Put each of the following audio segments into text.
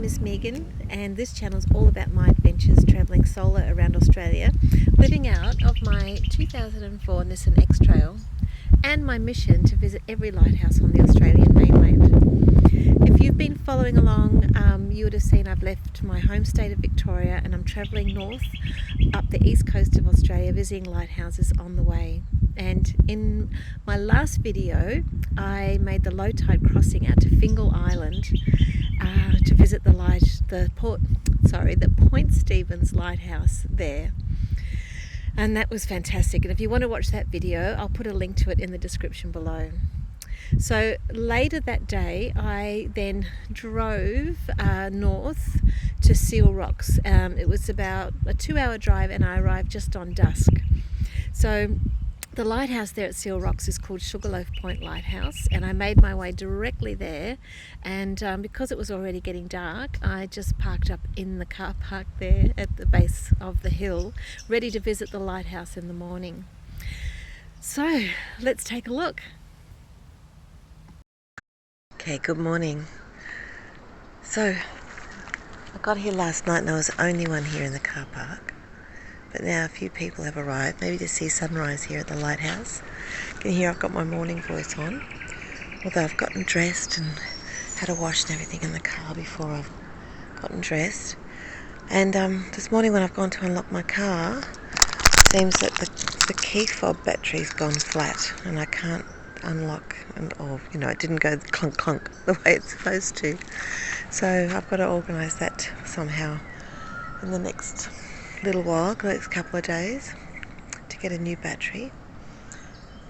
is Megan, and this channel is all about my adventures travelling solo around Australia, living out of my 2004 Nissan X-Trail and my mission to visit every lighthouse on the Australian mainland. If you've been following along, you would have seen I've left my home state of Victoria and I'm travelling north up the east coast of Australia, visiting lighthouses on the way. And in my last video I made the low tide crossing out to Fingal Island to visit the Point Stephens Lighthouse there, and that was fantastic. And if you want to watch that video, I'll put a link to it in the description below. So later that day I then drove north to Seal Rocks. It was about a 2-hour drive and I arrived just on dusk. So the lighthouse there at Seal Rocks is called Sugarloaf Point Lighthouse, and I made my way directly there, and because it was already getting dark, I just parked up in the car park there at the base of the hill, ready to visit the lighthouse in the morning. So let's take a look. Okay, good morning. So I got here last night and I was the only one here in the car park. But now a few people have arrived, maybe to see sunrise here at the lighthouse. You can hear I've got my morning voice on, although I've gotten dressed and had a wash and everything in the car before I've gotten dressed. And this morning when I've gone to unlock my car, it seems that the key fob battery's gone flat and I can't unlock, it didn't go clunk clunk the way it's supposed to. So I've got to organise that somehow in the next little while, the next couple of days, to get a new battery.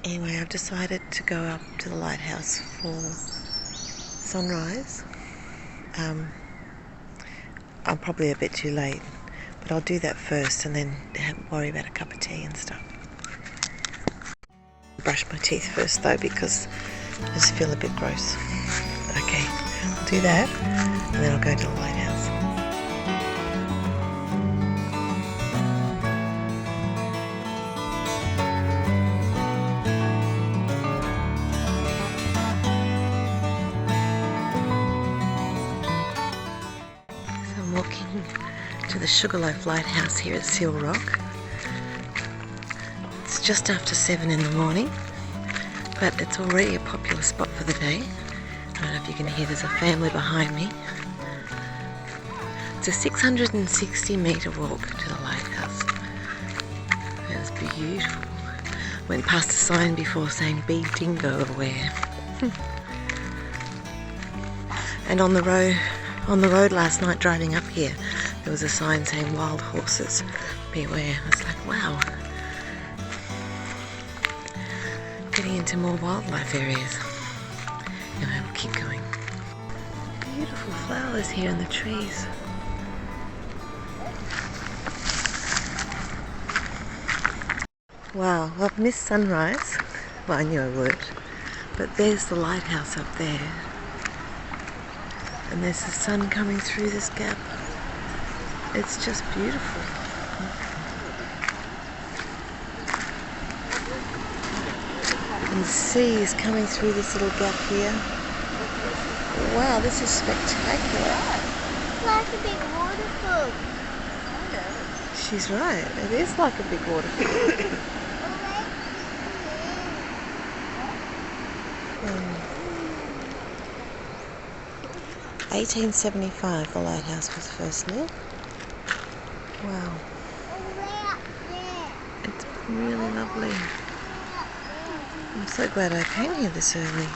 Anyway, I've decided to go up to the lighthouse for sunrise. I'm probably a bit too late, but I'll do that first and then worry about a cup of tea and stuff. Brush my teeth first though, because I just feel a bit gross. Okay, I'll do that and then I'll go to the lighthouse. To the Sugarloaf Lighthouse here at Seal Rock. It's just after 7 in the morning, but it's already a popular spot for the day. I don't know if you can hear, there's a family behind me. It's a 660 metre walk to the lighthouse. It's beautiful. Went past a sign before saying "Be Dingo Aware." And on the road last night driving up here, there was a sign saying "Wild horses, beware." I was like, wow, getting into more wildlife areas. Anyway, we'll keep going. Beautiful flowers here in the trees. Wow, I've missed sunrise. Well, I knew I would, but there's the lighthouse up there. And there's the sun coming through this gap. It's just beautiful. And the sea is coming through this little gap here. Wow, this is spectacular. It's like a big waterfall. She's right, it is like a big waterfall. 1875 the lighthouse was first lit. Wow. It's really lovely. I'm so glad I came here this early.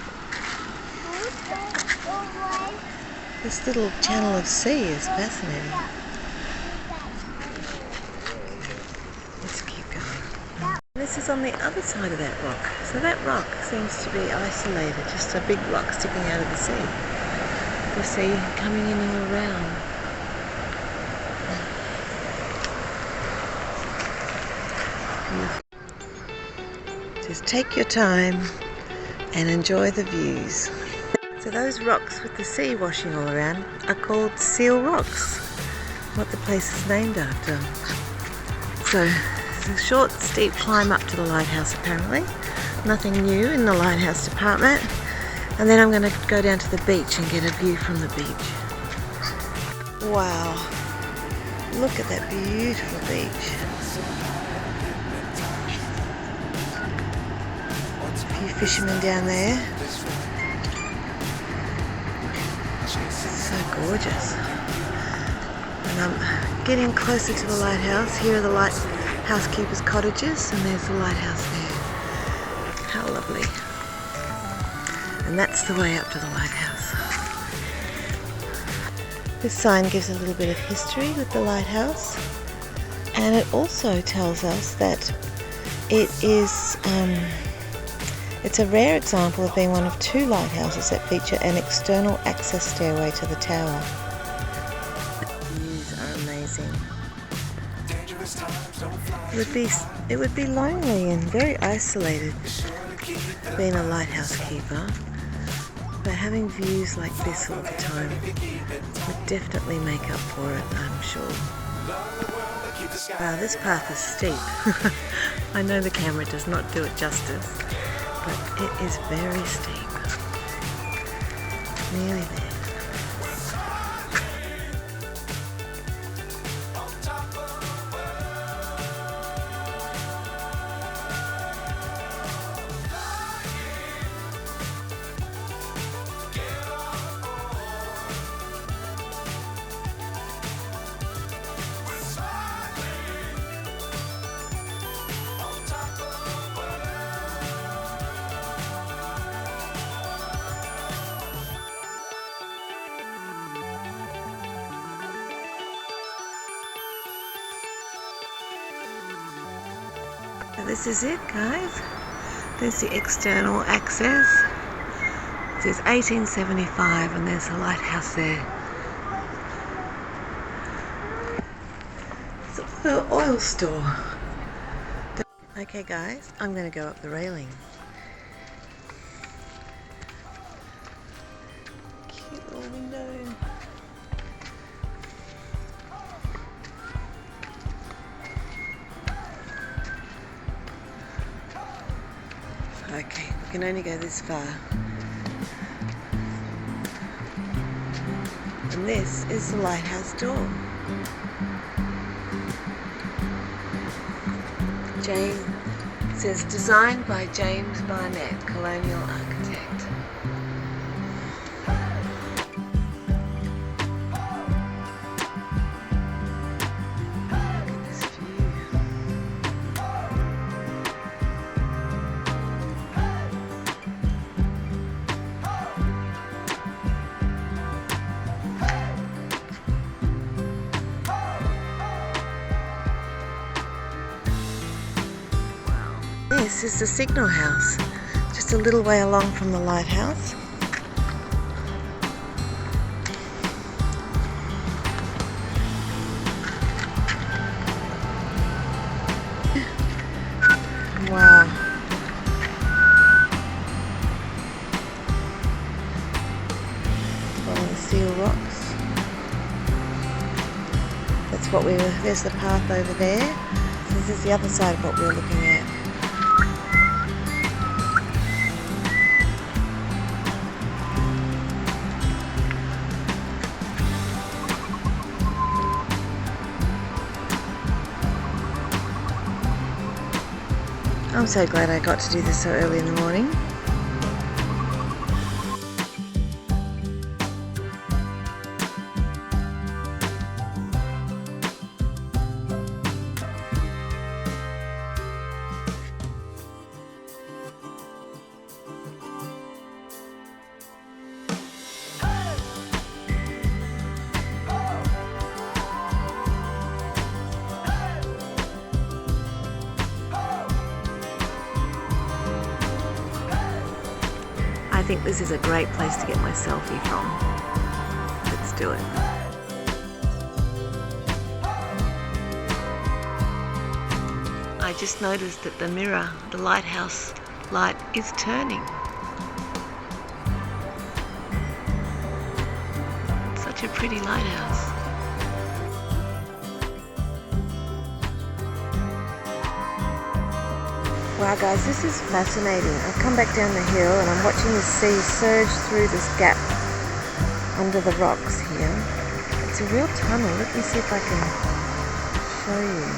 This little channel of sea is fascinating. Let's keep going. This is on the other side of that rock. So that rock seems to be isolated, just a big rock sticking out of the sea. The sea coming in all around. Just take your time and enjoy the views. So those rocks with the sea washing all around are called Seal Rocks, what the place is named after. So it's a short, steep climb up to the lighthouse apparently. Nothing new in the lighthouse department. And then I'm going to go down to the beach and get a view from the beach. Wow, look at that beautiful beach. A few fishermen down there. So gorgeous. And I'm getting closer to the lighthouse. Here are the lighthouse keepers' cottages, and there's the lighthouse there. How lovely. And that's the way up to the lighthouse. This sign gives a little bit of history with the lighthouse, and it also tells us that it's a rare example of being one of 2 lighthouses that feature an external access stairway to the tower. The views are amazing. It would be lonely and very isolated being a lighthouse keeper, but having views like this all the time would definitely make up for it, I'm sure. Wow, this path is steep. I know the camera does not do it justice, but it is very steep. Nearly there. So this is it, guys. There's the external access. It says 1875 and there's a lighthouse there. It's an oil store. Okay guys, I'm going to go up the railing. Cute little window. Okay, we can only go this far. And this is the lighthouse door. It says designed by James Barnett, colonial architect. This is the signal house, just a little way along from the lighthouse. Wow. One of the seal rocks. That's what there's the path over there. So this is the other side of what we were looking at. I'm so glad I got to do this so early in the morning. I think this is a great place to get my selfie from. Let's do it. I just noticed that the mirror, the lighthouse light, is turning. It's such a pretty lighthouse. Wow guys, this is fascinating. I've come back down the hill and I'm watching the sea surge through this gap under the rocks here. It's a real tunnel. Let me see if I can show you.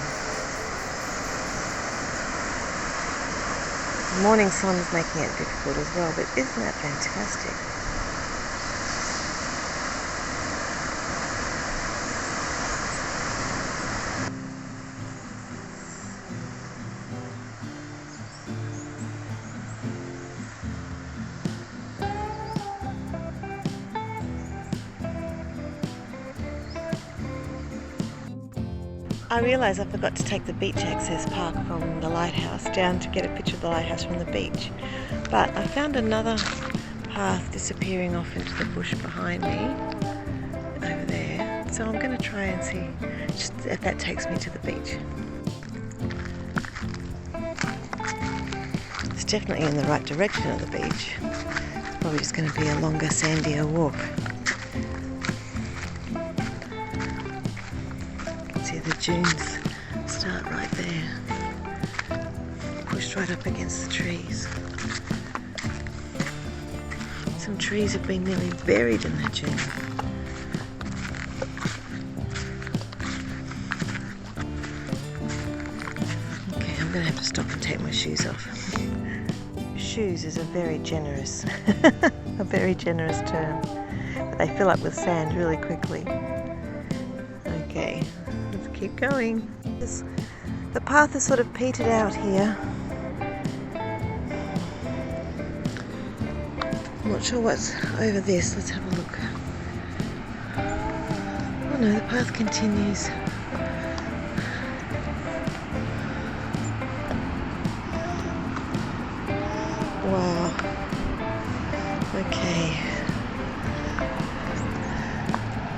The morning sun is making it difficult as well, but isn't that fantastic? I realised I forgot to take the beach access park from the lighthouse down to get a picture of the lighthouse from the beach. But I found another path disappearing off into the bush behind me, over there. So I'm going to try and see just if that takes me to the beach. It's definitely in the right direction of the beach. It's probably just going to be a longer, sandier walk. The dunes start right there, pushed right up against the trees. Some trees have been nearly buried in that dune. Okay, I'm going to have to stop and take my shoes off. Shoes is a very generous term, but they fill up with sand really quickly. Okay. Keep going. The path is sort of petered out here. I'm not sure what's over this. Let's have a look. Oh no, the path continues. Wow. Okay.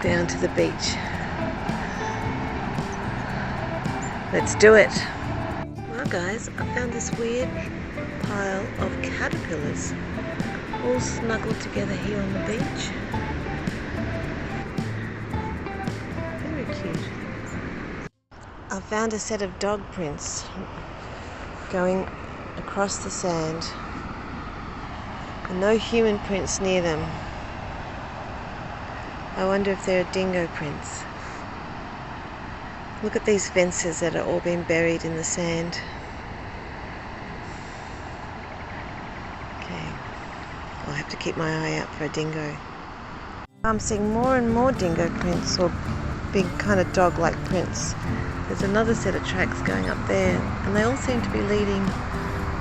Down to the beach. Let's do it. Well guys, I found this weird pile of caterpillars all snuggled together here on the beach. Very cute. I found a set of dog prints going across the sand and no human prints near them. I wonder if they're dingo prints. Look at these fences that are all been buried in the sand. Okay, I'll have to keep my eye out for a dingo. I'm seeing more and more dingo prints, or big kind of dog-like prints. There's another set of tracks going up there, and they all seem to be leading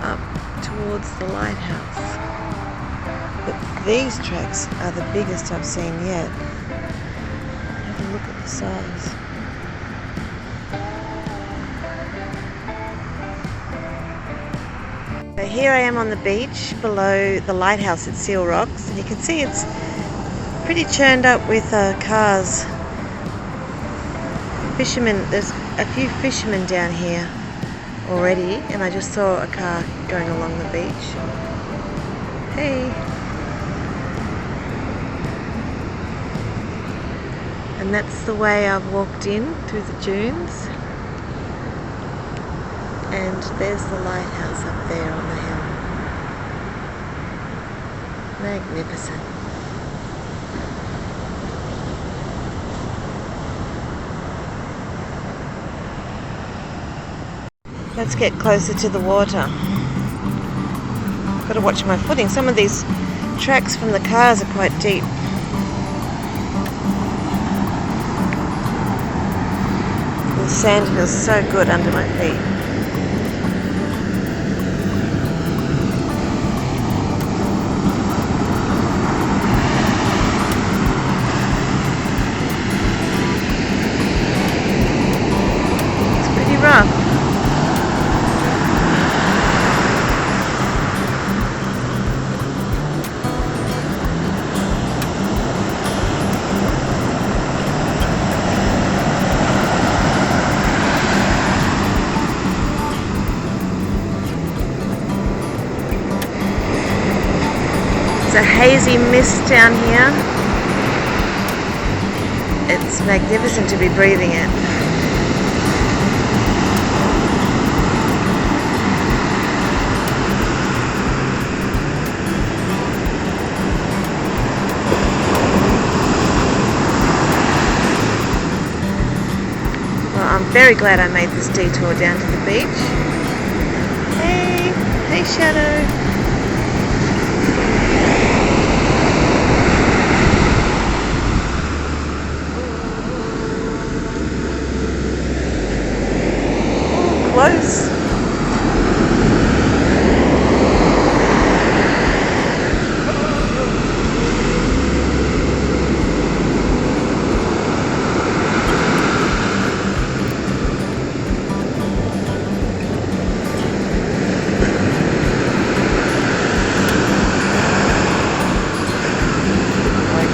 up towards the lighthouse. But these tracks are the biggest I've seen yet. Have a look at the size. So here I am on the beach below the lighthouse at Seal Rocks, and you can see it's pretty churned up with cars. Fishermen, there's a few fishermen down here already, and I just saw a car going along the beach. Hey! And that's the way I've walked in through the dunes. And there's the lighthouse up there on the hill. Magnificent. Let's get closer to the water. Got to watch my footing. Some of these tracks from the cars are quite deep. The sand feels so good under my feet. Rough. It's a hazy mist down here. It's magnificent to be breathing it. very glad I made this detour down to the beach. Hey Shadow. Close.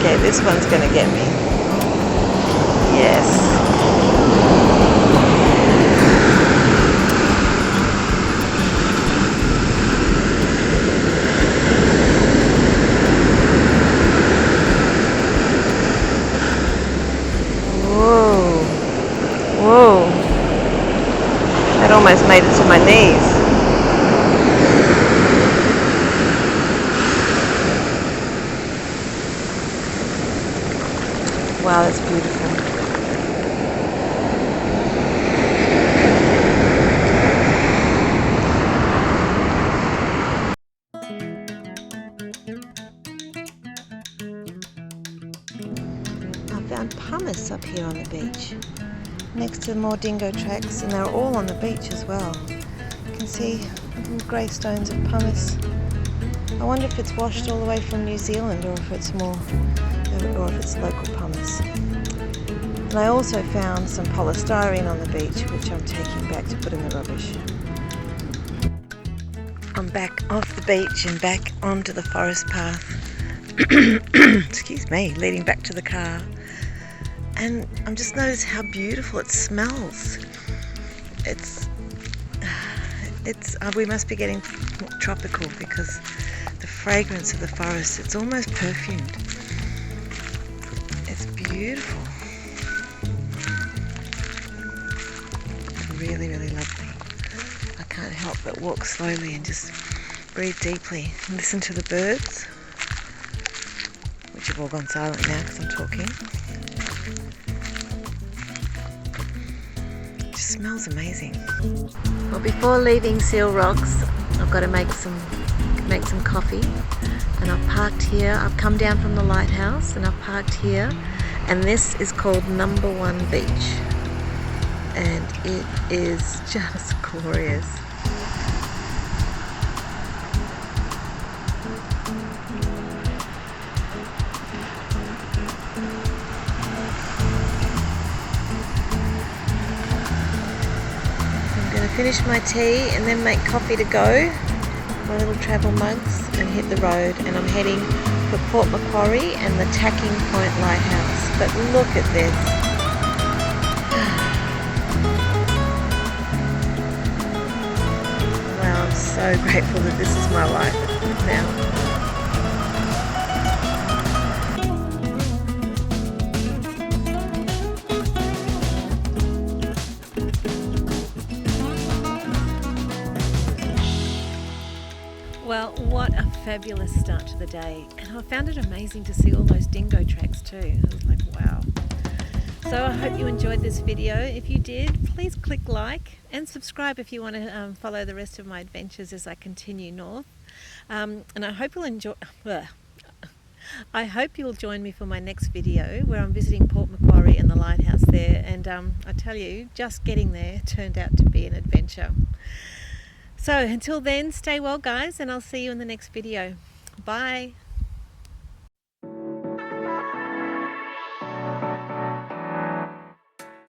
Okay, this one's gonna get me. Yes. Whoa, that almost made it to my knees. Wow, that's beautiful. I found pumice up here on the beach, next to more dingo tracks, and they're all on the beach as well. You can see little grey stones of pumice. I wonder if it's washed all the way from New Zealand, or if it's local pumice. And I also found some polystyrene on the beach, which I'm taking back to put in the rubbish. I'm back off the beach and back onto the forest path. Excuse me, leading back to the car. And I'm just noticed how beautiful it smells. We must be getting tropical, because the fragrance of the forest, it's almost perfumed. It's beautiful. It's really, really lovely. I can't help but walk slowly and just breathe deeply and listen to the birds, which have all gone silent now because I'm talking. It just smells amazing. Well, before leaving Seal Rocks, I've got to make some coffee, and I've parked here. I've come down from the lighthouse and I've parked here, and this is called Number 1 Beach, and it is just glorious. I'm going to finish my tea and then make coffee to go, my little travel mugs, and hit the road. And I'm heading for Port Macquarie and the Tacking Point Lighthouse. But look at this. Wow, I'm so grateful that this is my life now. Well, what a fabulous start to the day, and I found it amazing to see all those dingo tracks too. I was like, wow. So I hope you enjoyed this video. If you did, please click like and subscribe if you want to follow the rest of my adventures as I continue north. And I hope you'll enjoy. I hope you'll join me for my next video, where I'm visiting Port Macquarie and the lighthouse there. And I tell you, just getting there turned out to be an adventure. So until then, stay well guys, and I'll see you in the next video. Bye.